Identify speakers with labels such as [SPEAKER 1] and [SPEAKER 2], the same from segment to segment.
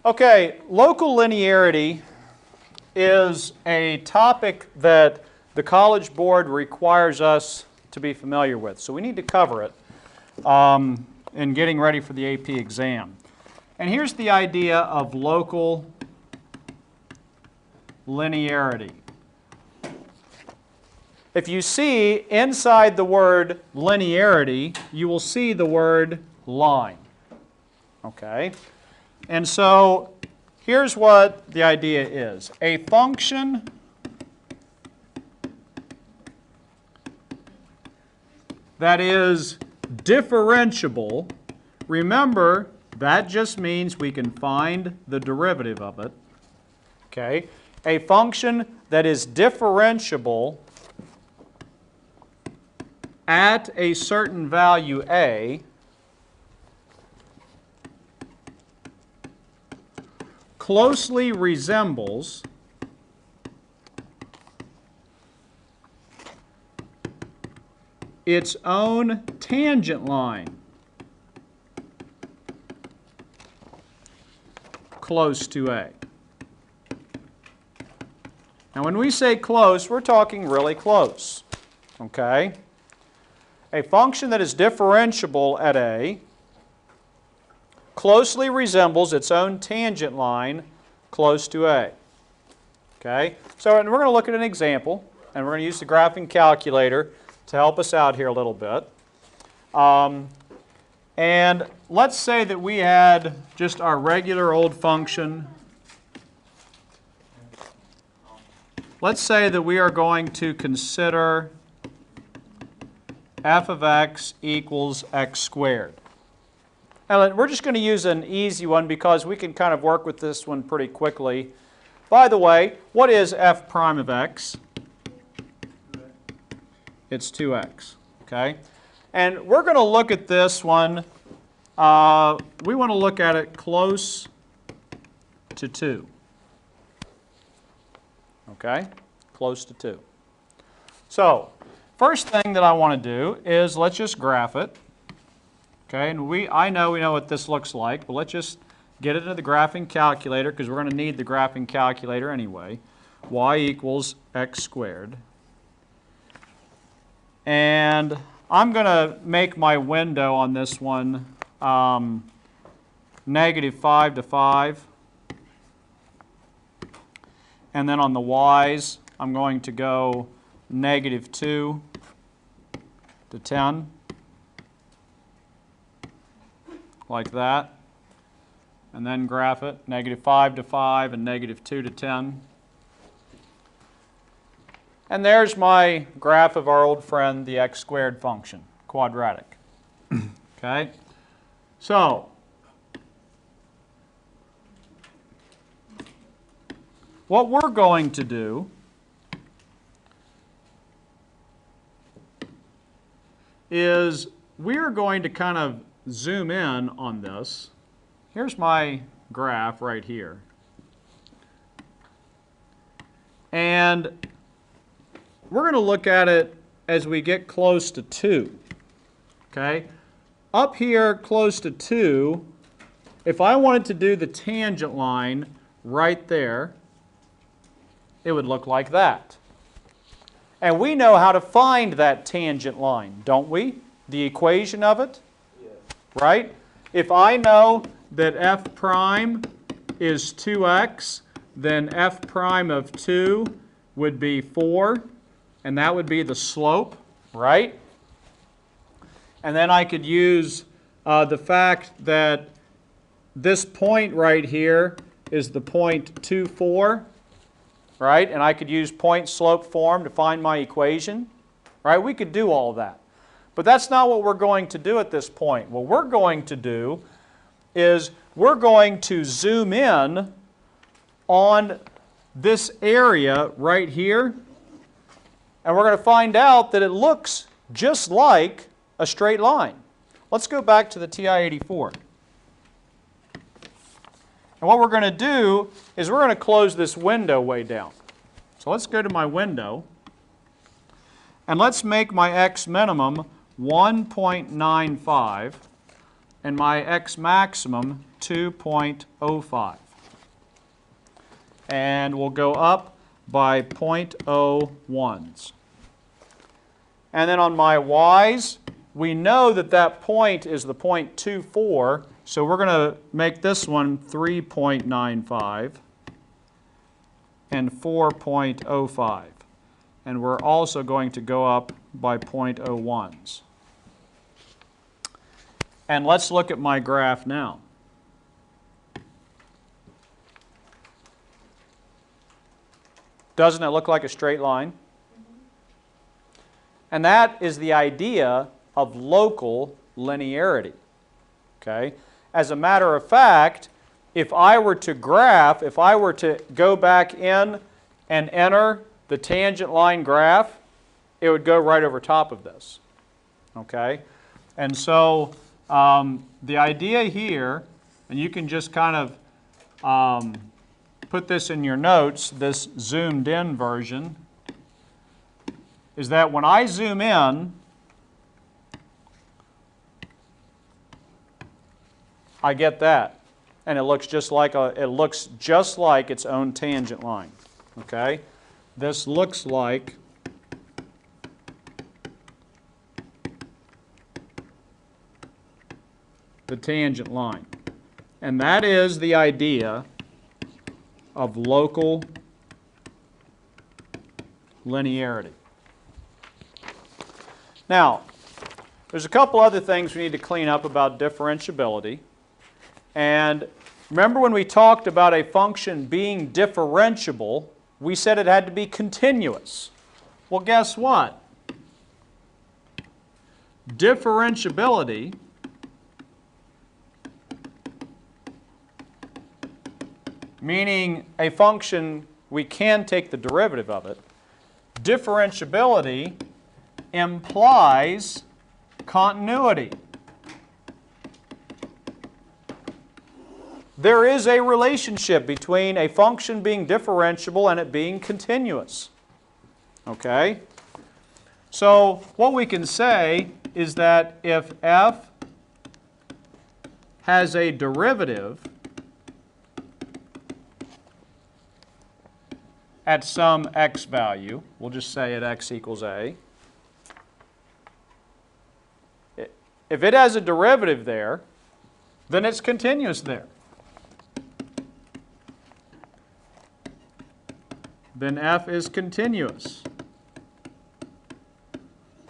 [SPEAKER 1] Okay, local linearity is a topic that the College Board requires us to be familiar with. So we need to cover it in getting ready for the AP exam. And here's the idea of local linearity. If you see inside the word linearity, you will see the word line. Okay? And so here's what the idea is. A function that is differentiable, remember, that just means we can find the derivative of it. Okay? A function that is differentiable at a certain value a closely resembles its own tangent line close to a. Now when we say close, we're talking really close. Okay? A function that is differentiable at a closely resembles its own tangent line close to a. Okay? So and we're going to look at an example, and we're going to use the graphing calculator to help us out here a little bit. And let's say that we had just our regular old function. Let's say that we are going to consider f of x equals x squared. Now, we're just going to use an easy one because we can kind of work with this one pretty quickly. By the way, what is f prime of x? It's 2x. Okay? And we're going to look at this one. We want to look at it close to 2. Okay? Close to 2. So, first thing that I want to do is let's just graph it. Okay, and I know we know what this looks like, but let's just get it into the graphing calculator because we're going to need the graphing calculator anyway. Y equals x squared. And I'm going to make my window on this one -5 to 5. And then on the y's, I'm going to go -2 to 10. Like that, and then graph it, -5 to 5 and -2 to 10. And there's my graph of our old friend, the x squared function, quadratic. Okay? So, what we're going to do is we're going to kind of zoom in on this. Here's my graph right here. And we're going to look at it as we get close to 2. Okay? Up here close to 2, if I wanted to do the tangent line right there, it would look like that. And we know how to find that tangent line, don't we? The equation of it? Right? If I know that f prime is 2x, then f prime of 2 would be 4, and that would be the slope, right? And then I could use the fact that this point right here is the point 2, 4, right? And I could use point slope form to find my equation, right? We could do all that. But that's not what we're going to do at this point. What we're going to do is we're going to zoom in on this area right here, and we're going to find out that it looks just like a straight line. Let's go back to the TI-84. And what we're going to do is we're going to close this window way down. So let's go to my window, and let's make my x minimum 1.95 and my x maximum 2.05. and we'll go up by 0.01s. And then on my y's, we know that that point is the 0.24, so we're going to make this one 3.95 and 4.05. And we're also going to go up by 0.01s. And let's look at my graph now. Doesn't it look like a straight line? And that is the idea of local linearity. Okay? As a matter of fact, if I were to graph, if I were to go back in and enter the tangent line graph, it would go right over top of this. Okay? And so the idea here, and you can just kind of put this in your notes, this zoomed in version, is that when I zoom in, I get that, and it looks just like its own tangent line. Okay, this looks like the tangent line, and that is the idea of local linearity. Now, there's a couple other things we need to clean up about differentiability. And remember when we talked about a function being differentiable, we said it had to be continuous. Well, guess what? Differentiability meaning a function, we can take the derivative of it. Differentiability implies continuity. There is a relationship between a function being differentiable and it being continuous. Okay? So what we can say is that if f has a derivative at some x value, we'll just say at x equals a. If it has a derivative there, then it's continuous there. Then f is continuous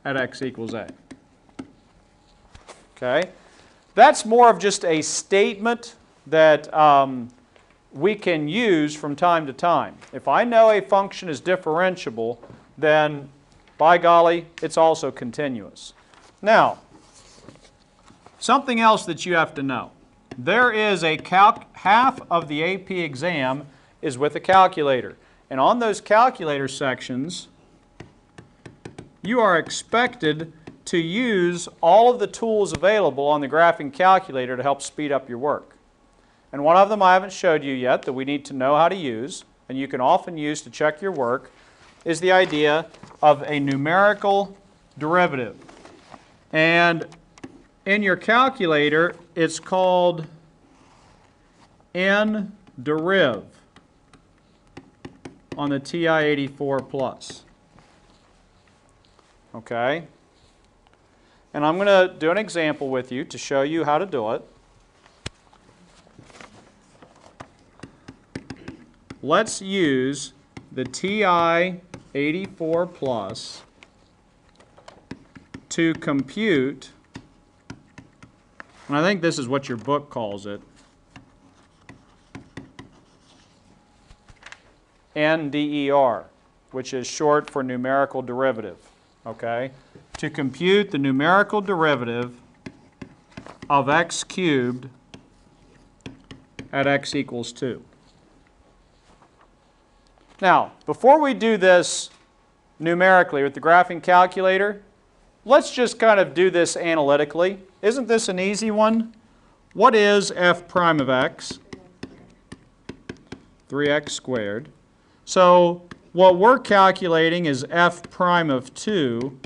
[SPEAKER 1] at x equals a. Okay? That's more of just a statement that we can use from time to time. If I know a function is differentiable, then by golly, it's also continuous. Now, something else that you have to know. There is a half of the AP exam is with a calculator. And on those calculator sections, you are expected to use all of the tools available on the graphing calculator to help speed up your work. And one of them I haven't showed you yet that we need to know how to use, and you can often use to check your work, is the idea of a numerical derivative. And in your calculator, it's called N-deriv on the TI-84 Plus. Okay? And I'm going to do an example with you to show you how to do it. Let's use the TI-84 Plus to compute, and I think this is what your book calls it, NDER, which is short for numerical derivative. Okay? To compute the numerical derivative of x cubed at x equals 2. Now, before we do this numerically with the graphing calculator, let's just kind of do this analytically. Isn't this an easy one? What is f prime of x? 3x squared. So what we're calculating is f prime of 2,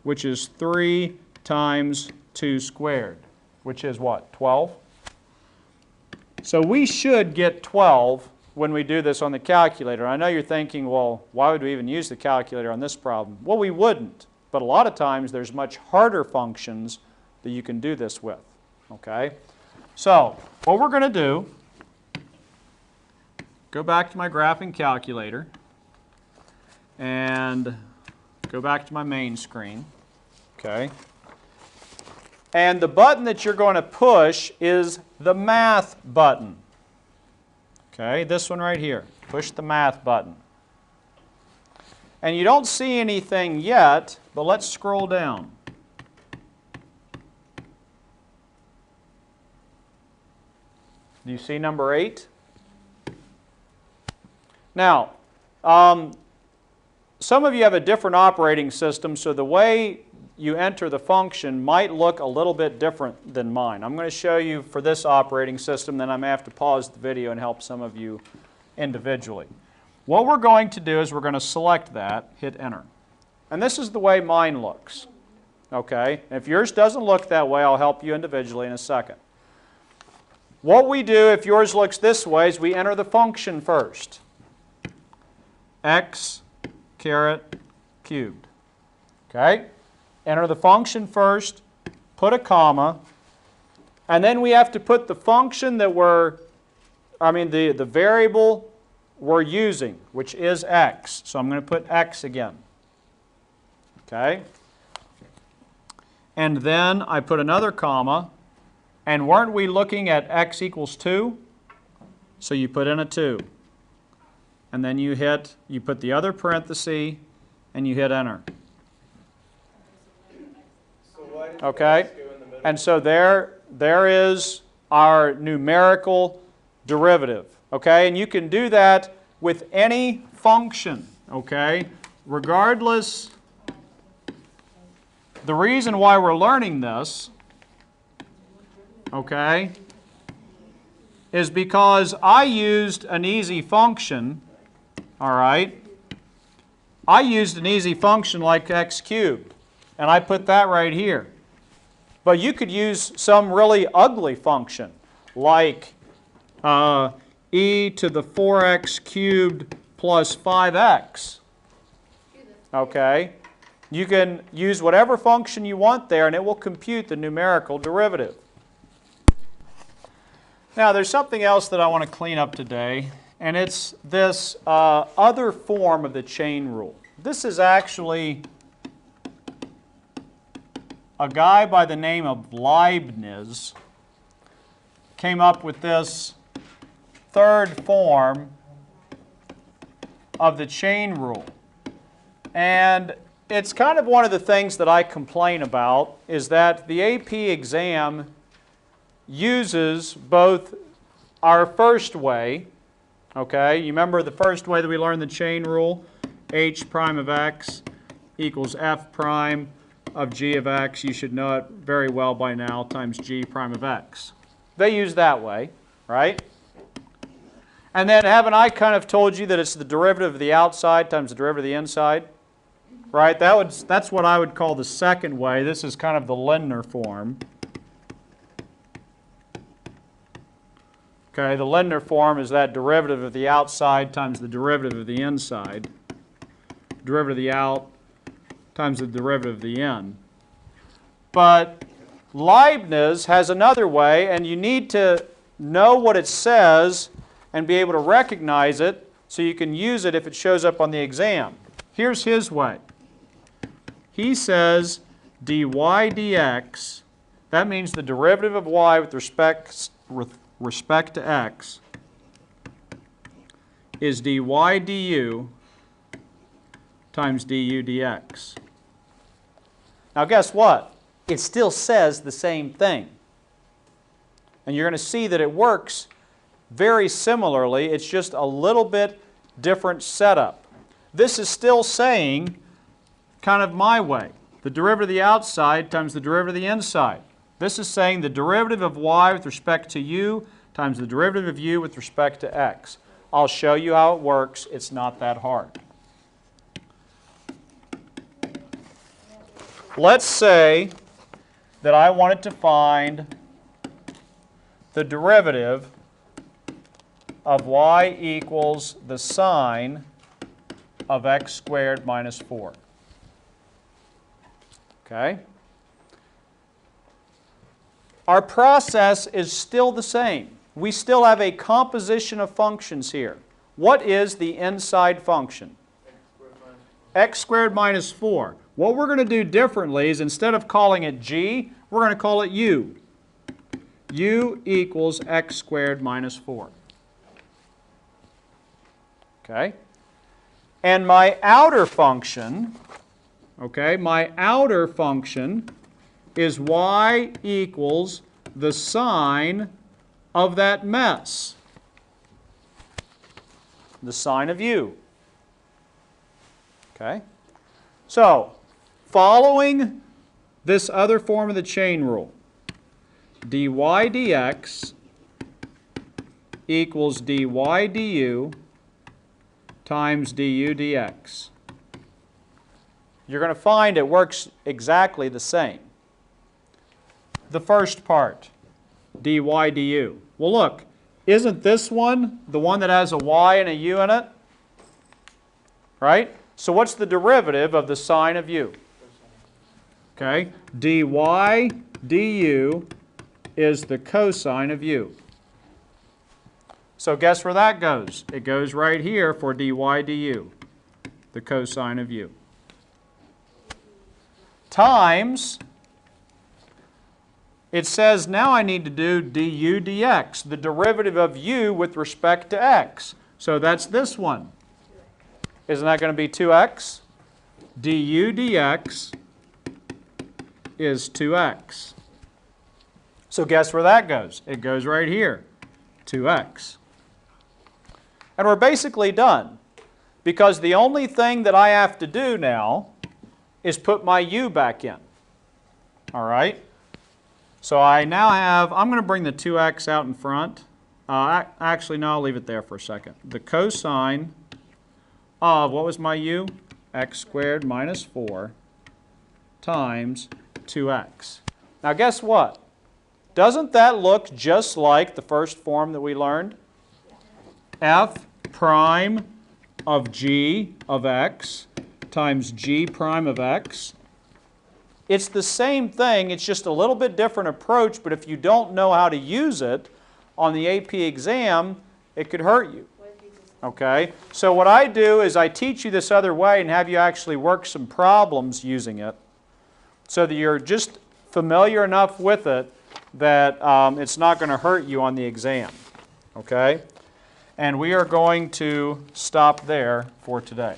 [SPEAKER 1] which is 3 times 2 squared, which is what, 12? So we should get 12 when we do this on the calculator. I know you're thinking, well, why would we even use the calculator on this problem? Well, we wouldn't, but a lot of times there's much harder functions that you can do this with. Okay? So, what we're going to do, go back to my graphing calculator and go back to my main screen. Okay? And the button that you're going to push is the math button. Okay, this one right here. Push the math button. And you don't see anything yet, but let's scroll down. Do you see number 8? Now, some of you have a different operating system, so the way you enter the function might look a little bit different than mine. I'm going to show you for this operating system, then I'm going to have to pause the video and help some of you individually. What we're going to do is we're going to select that, hit enter. And this is the way mine looks. Okay? And if yours doesn't look that way, I'll help you individually in a second. What we do if yours looks this way is we enter the function first. X caret cubed. Okay? Enter the function first, put a comma, and then we have to put the function that the variable we're using, which is x. So I'm going to put x again. Okay? And then I put another comma, and weren't we looking at x equals 2? So you put in a 2. And then you put the other parenthesis, and you hit enter. Okay? And so there is our numerical derivative. Okay? And you can do that with any function. Okay? Regardless, the reason why we're learning this, okay, is because I used an easy function, all right? I used an easy function like x cubed, and I put that right here. But you could use some really ugly function like e to the 4x cubed plus 5x. Okay? You can use whatever function you want there, and it will compute the numerical derivative. Now, there's something else that I want to clean up today, and it's this other form of the chain rule. This is actually a guy by the name of Leibniz came up with this third form of the chain rule. And it's kind of one of the things that I complain about is that the AP exam uses both our first way, okay, you remember the first way that we learned the chain rule, h prime of x equals f prime of g of x, you should know it very well by now, times g prime of x. They use that way, right? And then haven't I kind of told you that it's the derivative of the outside times the derivative of the inside? Right? That's what I would call the second way. This is kind of the linear form. Okay, the linear form is that derivative of the outside times the derivative of the inside. Derivative of the out times the derivative of the in. But Leibniz has another way, and you need to know what it says and be able to recognize it so you can use it if it shows up on the exam. Here's his way. He says dy dx, that means the derivative of y with respect to x, is dy du times du dx. Now guess what? It still says the same thing. And you're going to see that it works very similarly. It's just a little bit different setup. This is still saying kind of my way. The derivative of the outside times the derivative of the inside. This is saying the derivative of y with respect to u times the derivative of u with respect to x. I'll show you how it works. It's not that hard. Let's say that I wanted to find the derivative of y equals the sine of x squared minus 4. Okay? Our process is still the same. We still have a composition of functions here. What is the inside function? X squared minus 4. What we're going to do differently is instead of calling it g, we're going to call it u. U equals x squared minus 4. Okay? And my outer function, okay, my outer function is y equals the sine of that mess. The sine of u. Okay? So, following this other form of the chain rule, dy dx equals dy du times du dx. You're going to find it works exactly the same. The first part, dy du. Well, look, isn't this one the one that has a y and a u in it? Right? So what's the derivative of the sine of u? Okay, dy du is the cosine of u. So guess where that goes? It goes right here for dy du, the cosine of u. Times, it says now I need to do du dx, the derivative of u with respect to x. So that's this one. Isn't that going to be 2x? Du dx is 2x. So guess where that goes? It goes right here, 2x. And we're basically done, because the only thing that I have to do now is put my u back in. All right? So I now have, I'm going to bring the 2x out in front. Actually, no, I'll leave it there for a second. The cosine of, what was my u? X squared minus 4 times 2x. Now guess what? Doesn't that look just like the first form that we learned? F prime of g of x times g prime of x. It's the same thing, it's just a little bit different approach, but if you don't know how to use it on the AP exam, it could hurt you. Okay? So what I do is I teach you this other way and have you actually work some problems using it so that you're just familiar enough with it that it's not going to hurt you on the exam. Okay? And we are going to stop there for today.